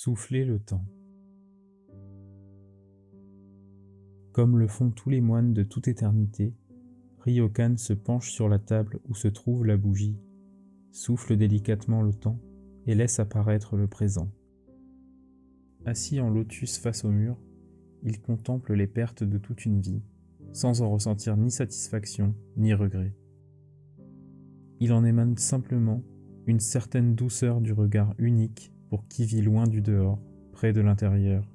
Souffler le temps. Comme le font tous les moines de toute éternité, Ryokan se penche sur la table où se trouve la bougie, souffle délicatement le temps et laisse apparaître le présent. Assis en lotus face au mur, il contemple les pertes de toute une vie, sans en ressentir ni satisfaction ni regret. Il en émane simplement une certaine douceur du regard unique pour qui vit loin du dehors, près de l'intérieur,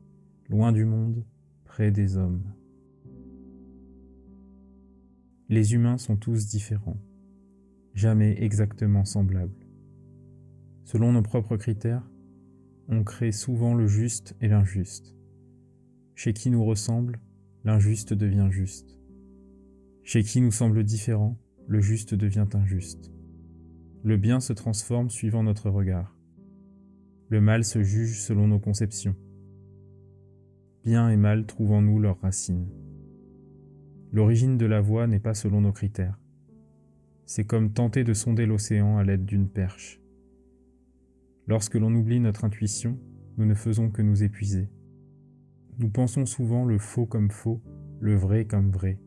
loin du monde, près des hommes. Les humains sont tous différents, jamais exactement semblables. Selon nos propres critères, on crée souvent le juste et l'injuste. Chez qui nous ressemble, l'injuste devient juste. Chez qui nous semble différent, le juste devient injuste. Le bien se transforme suivant notre regard. Le mal se juge selon nos conceptions. Bien et mal trouvent en nous leurs racines. L'origine de la voie n'est pas selon nos critères. C'est comme tenter de sonder l'océan à l'aide d'une perche. Lorsque l'on oublie notre intuition, nous ne faisons que nous épuiser. Nous pensons souvent le faux comme faux, le vrai comme vrai.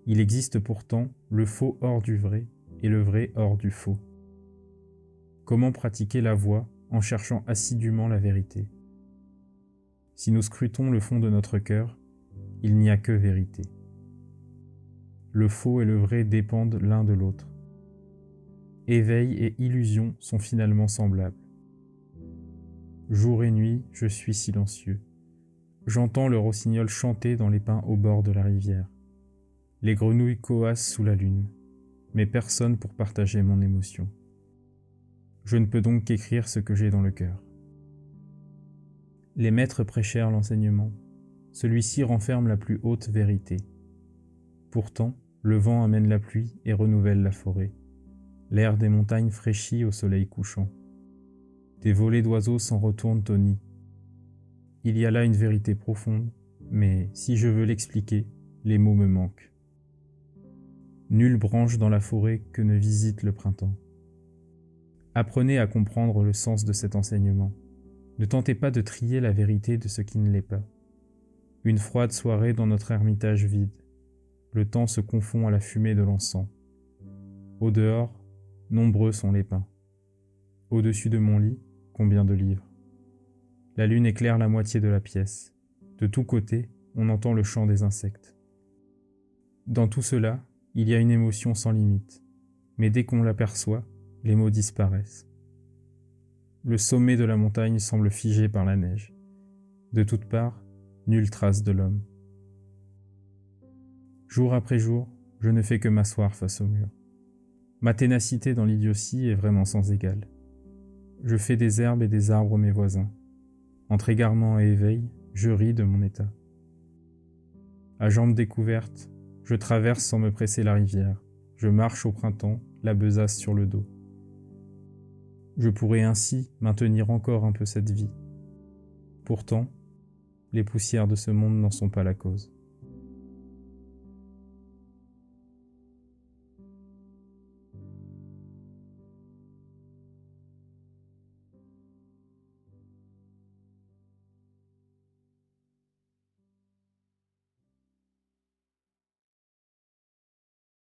Il existe pourtant le faux hors du vrai et le vrai hors du faux. Comment pratiquer la voie en cherchant assidûment la vérité? Si nous scrutons le fond de notre cœur, il n'y a que vérité. Le faux et le vrai dépendent l'un de l'autre. Éveil et illusion sont finalement semblables. Jour et nuit, je suis silencieux. J'entends le rossignol chanter dans les pins au bord de la rivière. Les grenouilles coassent sous la lune, mais personne pour partager mon émotion. Je ne peux donc qu'écrire ce que j'ai dans le cœur. Les maîtres prêchèrent l'enseignement. Celui-ci renferme la plus haute vérité. Pourtant, le vent amène la pluie et renouvelle la forêt. L'air des montagnes fraîchit au soleil couchant. Des volées d'oiseaux s'en retournent au nid. Il y a là une vérité profonde, mais si je veux l'expliquer, les mots me manquent. Nulle branche dans la forêt que ne visite le printemps. Apprenez à comprendre le sens de cet enseignement. Ne tentez pas de trier la vérité de ce qui ne l'est pas. Une froide soirée dans notre ermitage vide. Le temps se confond à la fumée de l'encens. Au dehors, nombreux sont les pins. Au-dessus de mon lit, combien de livres. La lune éclaire la moitié de la pièce. De tous côtés, on entend le chant des insectes. Dans tout cela, il y a une émotion sans limite. Mais dès qu'on l'aperçoit, les mots disparaissent. Le sommet de la montagne semble figé par la neige. De toutes parts, nulle trace de l'homme. Jour après jour, je ne fais que m'asseoir face au mur. Ma ténacité dans l'idiotie est vraiment sans égale. Je fais des herbes et des arbres mes voisins. Entre égarement et éveil, je ris de mon état. À jambes découvertes, je traverse sans me presser la rivière. Je marche au printemps, la besace sur le dos. Je pourrais ainsi maintenir encore un peu cette vie. Pourtant, les poussières de ce monde n'en sont pas la cause.